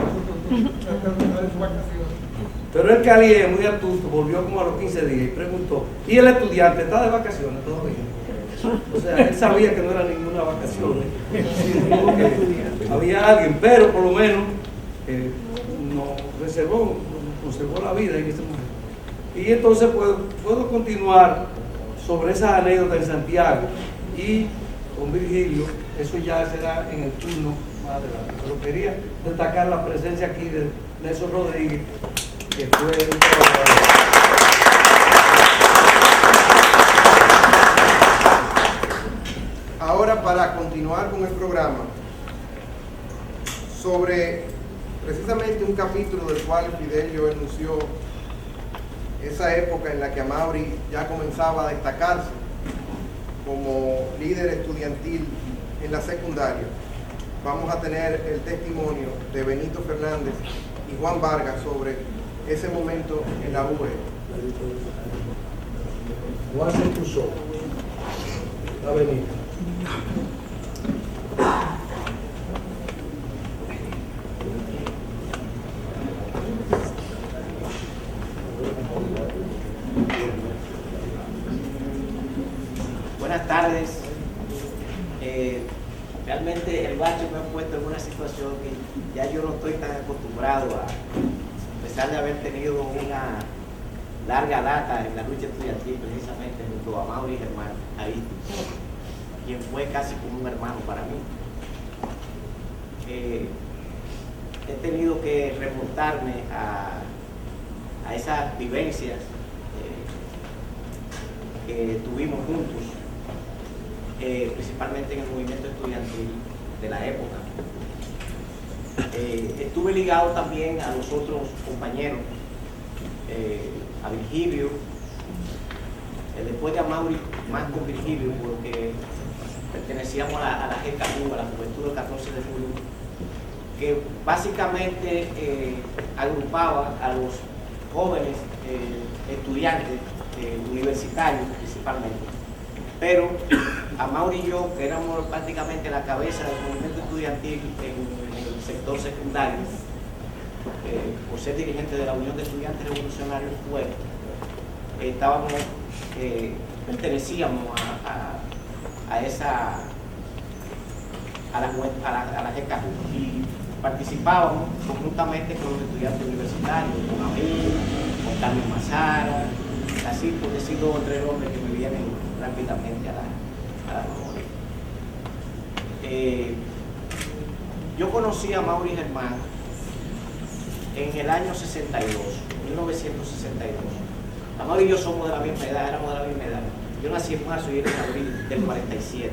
Pero el Calier, muy astuto, volvió como a los 15 días y preguntó, ¿y el estudiante está de vacaciones todavía? O sea, él sabía que no era ninguna vacaciones, sino que había alguien, pero por lo menos conservó la vida en ese momento. Y entonces puedo continuar sobre esas anécdotas en Santiago y con Virgilio, eso ya será en el turno más adelante. Pero quería destacar la presencia aquí de Nelson Rodríguez, que fue un Ahora, para continuar con el programa, sobre precisamente un capítulo del cual Fidelio enunció esa época en la que Amaury ya comenzaba a destacarse como líder estudiantil en la secundaria, vamos a tener el testimonio de Benito Fernández y Juan Vargas sobre ese momento en la UE. Juan se puso a venir. Buenas tardes. Realmente el bache me ha puesto en una situación que ya yo no estoy tan acostumbrado a pesar de haber tenido una larga data en la lucha estudiantil, precisamente junto a Amaury Germán, ahí, quien fue casi como un hermano para mí. He tenido que remontarme a esas vivencias que tuvimos juntos, principalmente en el movimiento estudiantil de la época. Estuve ligado también a los otros compañeros, a Virgilio, después de Amaury, más con Virgilio, porque pertenecíamos a la GKU, a la Juventud del 14 de Julio, que básicamente agrupaba a los jóvenes estudiantes universitarios principalmente. Pero Amaury y yo, que éramos prácticamente la cabeza del movimiento estudiantil en el sector secundario, por ser dirigente de la Unión de Estudiantes Revolucionarios Fuera, pertenecíamos a la GKU y participábamos conjuntamente con los estudiantes universitarios, con Abel, con Carmen Mazara, así por decir 2 o 3 nombres que me vienen rápidamente a la memoria. Yo conocí a Amaury Germán en el año 1962. Amaury y yo somos de la misma edad, éramos de la misma edad. Yo nací en marzo y él en abril del 47.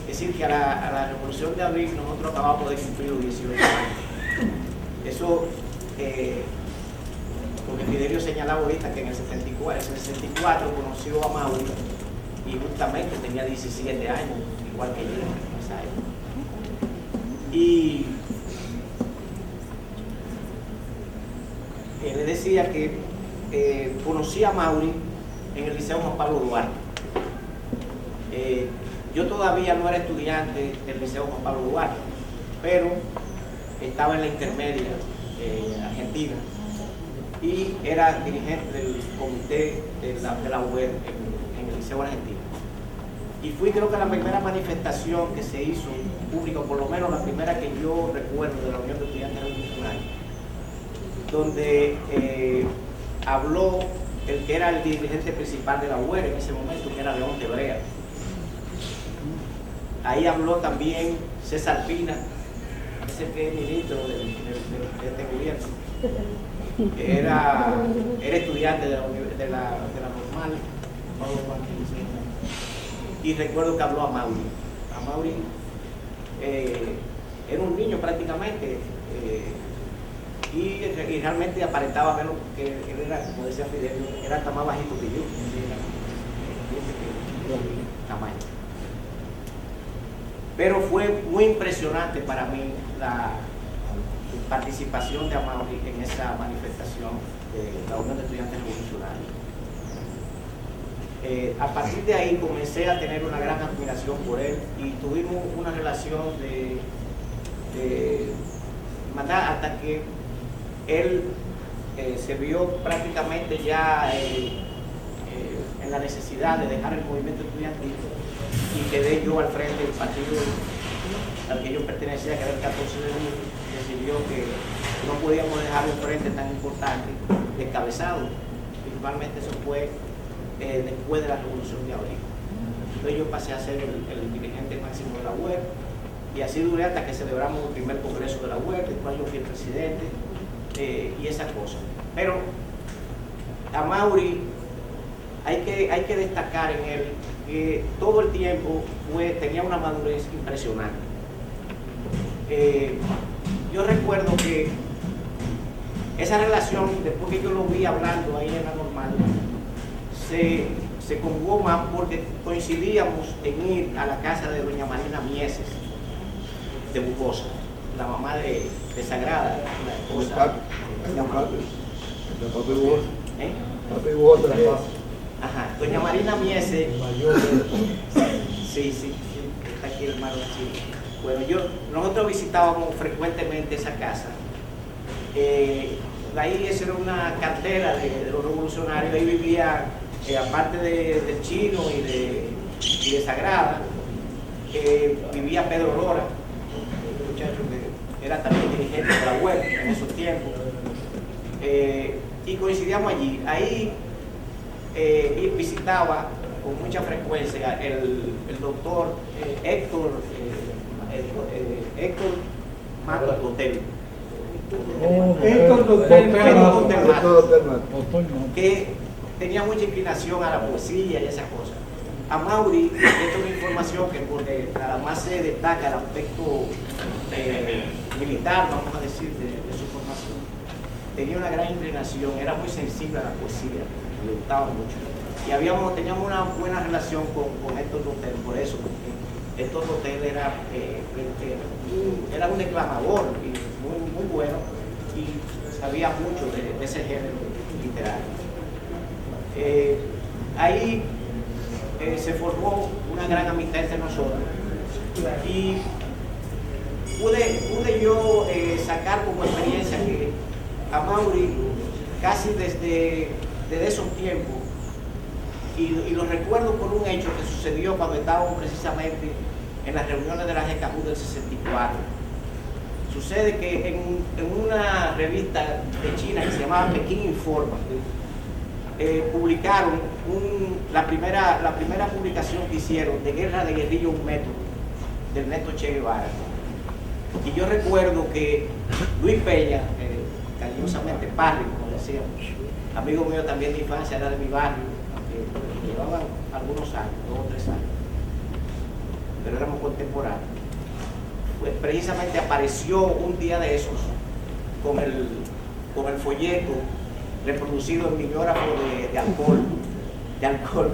Es decir, que a la revolución de abril nosotros acabamos de cumplir los 18 años. Eso, porque Fidelio señalaba ahorita que en el 64 conoció a Amaury y justamente tenía 17 años, igual que yo en esa época. Y le decía que conocí a Amaury en el Liceo Juan Pablo Duarte. Yo todavía no era estudiante del Liceo Juan Pablo Duarte, pero estaba en la intermedia argentina y era dirigente del comité de la UER en el Liceo Argentino. Y fui, creo que la primera manifestación que se hizo pública, por lo menos la primera que yo recuerdo de la Unión de Estudiantes Revolucionarios, donde habló el que era el dirigente principal de la UER en ese momento, que era León de Brea. Ahí habló también César Pina, ese que es ministro de este gobierno, que era estudiante de la normal. Y recuerdo que habló a Mauri. A Mauri era un niño prácticamente, y realmente aparentaba menos que él era, como decía Fidel, era hasta más bajito que yo. Tamaño. Pero fue muy impresionante para mí la participación de Amaury en esa manifestación de la Unión de Estudiantes Revolucionarios. A partir de ahí comencé a tener una gran admiración por él y tuvimos una relación de hermandad hasta que él se vio prácticamente ya en la necesidad de dejar el movimiento estudiantil y quedé yo al frente del partido al que yo pertenecía, que era el 14 de julio. Decidió que no podíamos dejar un frente tan importante descabezado. Principalmente eso fue después de la Revolución de Abril. Entonces yo pasé a ser el dirigente máximo de la UER y así duré hasta que celebramos el primer congreso de la UER, después yo fui el presidente y esas cosas. Pero Amaury, hay que destacar en él que todo el tiempo tenía una madurez impresionante. Yo recuerdo que esa relación, después que yo lo vi hablando ahí en la normal, se conjugó más porque coincidíamos en ir a la casa de doña Marina Mieses de Bucosa, la mamá de Sagrada, la esposa de Amaury. Ajá, doña Marina Mieses, sí, está aquí el hermano Chile. Bueno, nosotros visitábamos frecuentemente esa casa. Ahí esa era una cantera de los revolucionarios, ahí vivía, aparte del Chino y de Sagrada, vivía Pedro Lora, un muchacho que era también dirigente de la UER en esos tiempos, y coincidíamos allí. Ahí visitaba con mucha frecuencia el doctor Héctor Matos Botelho. Que tenía mucha inclinación a la poesía y esas cosas. Amaury, esta es una información que porque nada más se destaca el aspecto militar, vamos a decir, de su formación. Tenía una gran inclinación, era muy sensible a la poesía, le gustaba mucho. Y teníamos una buena relación con Héctor Botelho, por eso, porque Héctor Botelho era un declamador y muy bueno y sabía mucho de ese género literario. Ahí se formó una gran amistad entre nosotros y pude yo sacar como experiencia que Amaury casi desde esos tiempos, y lo recuerdo por un hecho que sucedió cuando estábamos precisamente en las reuniones de la GECAJU del 64. Sucede que en una revista de China que se llamaba Pekín Informa, publicaron la primera publicación que hicieron de Guerra de Guerrilla, un método, del Néstor Che Guevara. Y yo recuerdo que Luis Peña, cariñosamente Parry, como decíamos, amigo mío también de infancia, era de mi barrio, llevaban algunos años, 2 o 3 años, pero éramos contemporáneos. Pues precisamente apareció un día de esos con el folleto reproducido en mimeógrafo de alcohol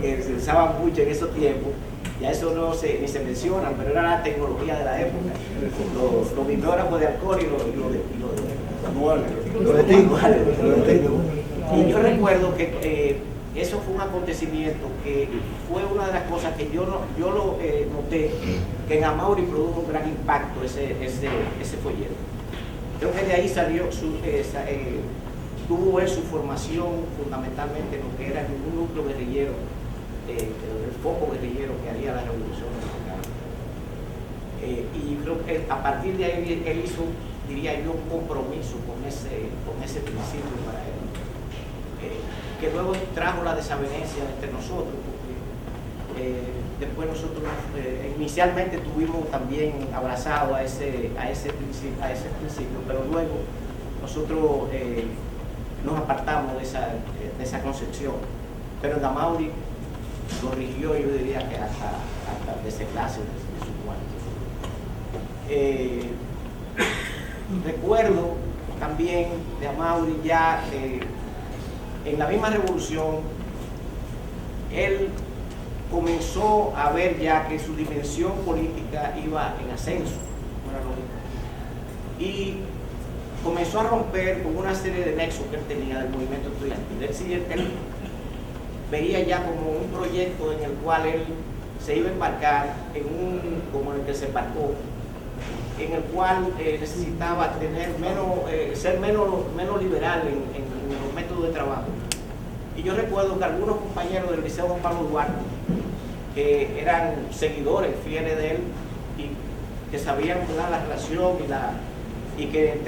que se usaba mucho en esos tiempos. Ya eso ni se menciona, pero era la tecnología de la época, los mimeógrafos de alcohol y yo recuerdo que eso fue un acontecimiento que fue una de las cosas que yo noté que en Amaury produjo un gran impacto ese folleto. Creo que de ahí salió tuvo él su formación fundamentalmente en lo que era un núcleo guerrillero, el foco guerrillero que haría la Revolución Mexicana. Y creo que a partir de ahí él hizo, diría yo, un compromiso con ese principio para él, que luego trajo la desavenencia entre nosotros, porque después nosotros inicialmente estuvimos también abrazados a ese principio, pero luego nosotros nos apartamos de esa concepción. Pero en Amauri lo rigió, yo diría que hasta desenlace de su muerte. Recuerdo también de Amauri ya en la misma revolución, él comenzó a ver ya que su dimensión política iba en ascenso, y comenzó a romper con una serie de nexos que él tenía del movimiento estudiantil. Él veía ya como un proyecto en el cual él se iba a embarcar como en el que se embarcó, en el cual necesitaba ser menos liberal en los métodos de trabajo. Y yo recuerdo que algunos compañeros del Liceo Juan Pablo Duarte, que eran seguidores fieles de él y que sabían la relación y que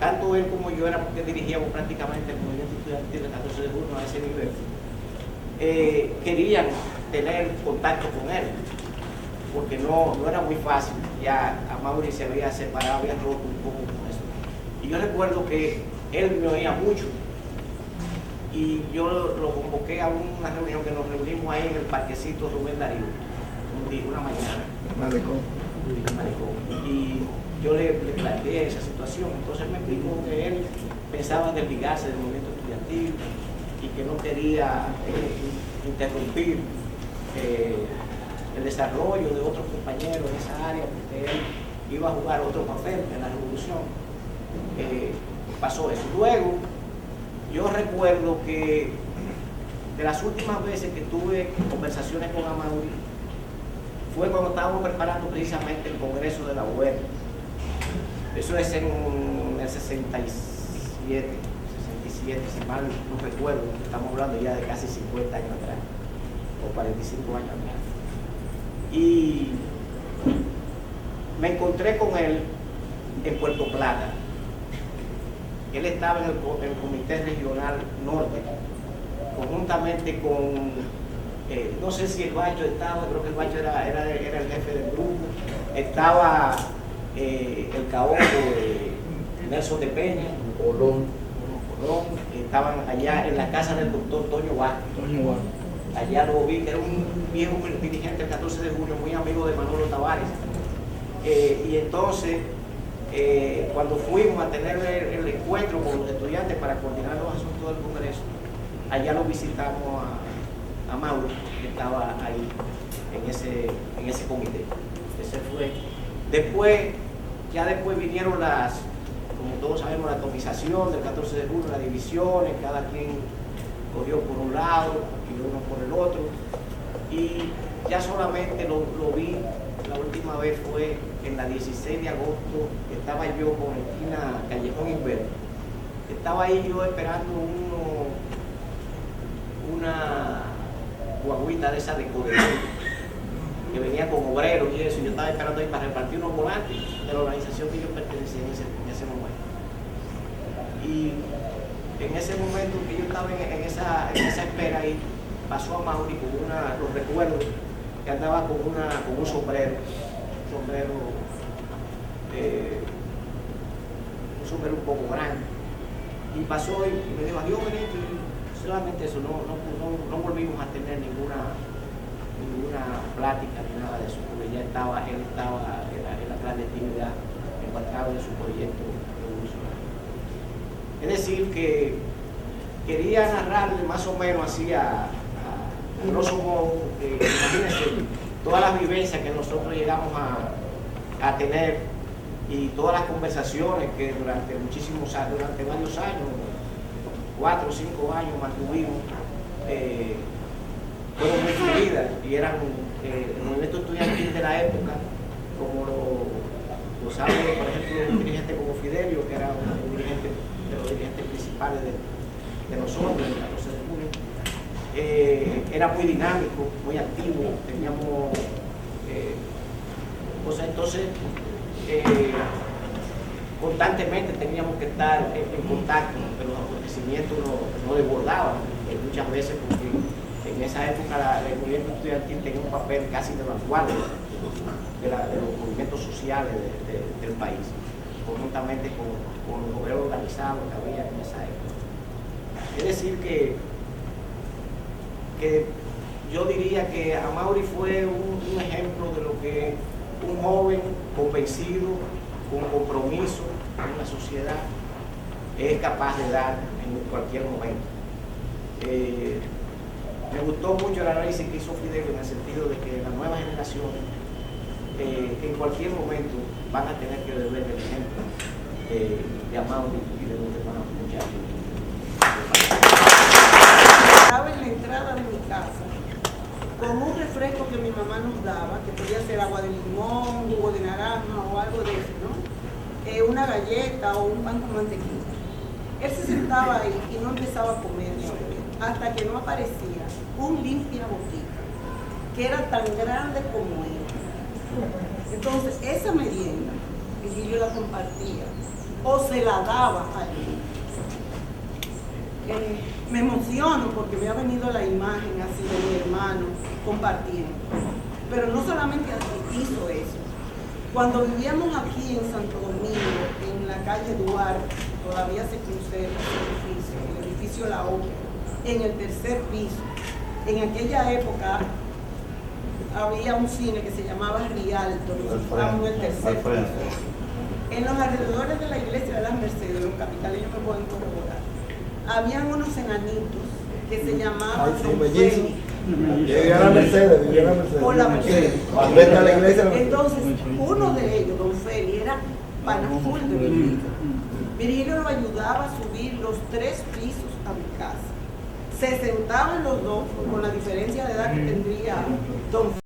tanto él como yo era porque dirigíamos prácticamente el movimiento estudiantil del 14 de junio a ese nivel, querían tener contacto con él, porque no era muy fácil. Ya Amauri se había separado, había roto un poco con eso. Y yo recuerdo que él me oía mucho, y yo lo convoqué a una reunión que nos reunimos ahí en el parquecito Rubén Darío, una mañana. Malecón. Y yo le planteé esa situación. Entonces él me explicó que él pensaba desligarse del movimiento estudiantil y que no quería interrumpir el desarrollo de otros compañeros en esa área, porque él iba a jugar otro papel en la revolución. Pasó eso. Luego, yo recuerdo que de las últimas veces que tuve conversaciones con Amauri fue cuando estábamos preparando precisamente el Congreso de la UER. Eso es en el 67, si mal no recuerdo. Estamos hablando ya de casi 50 años atrás, o 45 años atrás. Y me encontré con él en Puerto Plata. Él estaba en el Comité Regional Norte, conjuntamente con, no sé si el Bacho estaba, creo que el Bacho era el jefe del grupo, estaba el caoco Nelson de Peña, Colón, estaban allá en la casa del doctor Toño Vázquez. Allá lo vi, que era un viejo dirigente del 14 de junio, muy amigo de Manolo Tavares. Y entonces, cuando fuimos a tener el encuentro con los estudiantes para coordinar los asuntos del Congreso, allá lo visitamos a Mauro, que estaba ahí en ese comité. Ese fue. Después vinieron como todos sabemos, la atomización del 14 de junio, las divisiones, cada quien cogió por un lado y uno por el otro. Y ya solamente lo vi, la última vez fue en la 16 de agosto, que estaba yo con esquina Callejón Inverno. Estaba ahí yo esperando una guaguita de esa de Codero, que venía con obreros y eso, y yo estaba esperando ahí para repartir unos volantes de la organización que yo pertenecía en ese momento. Y en ese momento que yo estaba en esa espera ahí, pasó a Mauri con los recuerdos, que andaba con un sombrero un poco grande, y pasó y me dijo adiós Benito, y solamente eso, no volvimos a tener ninguna plática ni nada de eso, porque él estaba en la clandestinidad, embarcado en su proyecto revolucionario. Es decir, que quería narrarle más o menos así a grosso modo, imagínense todas las vivencias que nosotros llegamos a tener y todas las conversaciones que durante varios años, 4 o 5 años mantuvimos, fueron muy fluidas y eran el movimiento estudiantil de la época, como gozaba de, por ejemplo, un dirigente como Fidelio, que era un dirigente de los dirigentes principales de nosotros, del 14 de junio. Era muy dinámico, muy activo, teníamos cosas, entonces constantemente teníamos que estar en contacto, pero los acontecimientos no desbordaban muchas veces, porque en esa época el movimiento estudiantil tenía un papel casi de vanguardia de los movimientos sociales del país, conjuntamente con los obreros organizados que había en esa época. Es decir que yo diría que Amaury fue un ejemplo de lo que un joven convencido, con compromiso con la sociedad, es capaz de dar en cualquier momento. Me gustó mucho el análisis que hizo Fidelio, en el sentido de que las nuevas generaciones en cualquier momento van a tener que beber el ejemplo de Amaury y de los demás muchachos. Estaba en la entrada de mi casa con un refresco que mi mamá nos daba, que podía ser agua de limón, jugo de naranja o algo de eso, ¿no? Una galleta o un pan con mantequilla. Él se sentaba ahí y no empezaba a comer hasta que no aparecía un limpia botica, que era tan grande como él. Entonces, esa merienda, Virgilio la compartía o se la daba a él. Me emociono porque me ha venido la imagen así de mi hermano compartiendo. Pero no solamente hizo eso. Cuando vivíamos aquí en Santo Domingo, en la calle Duarte, todavía se conserva el edificio La Ópera, en el tercer piso. En aquella época había un cine que se llamaba Rialto, nosotros estábamos en el tercer piso. En los alrededores de la iglesia de las Mercedes, los capitaleños me pueden corroborar, habían unos enanitos que se llamaban Don Félix. Vivía la Mercedes, Por la Mercedes. La iglesia. Entonces, uno de ellos, Don Félix, era pana full de Virgilio. Virgilio lo ayudaba a subir los 3 pisos a mi casa. Se sentaban los dos, con la diferencia de edad que tendría Don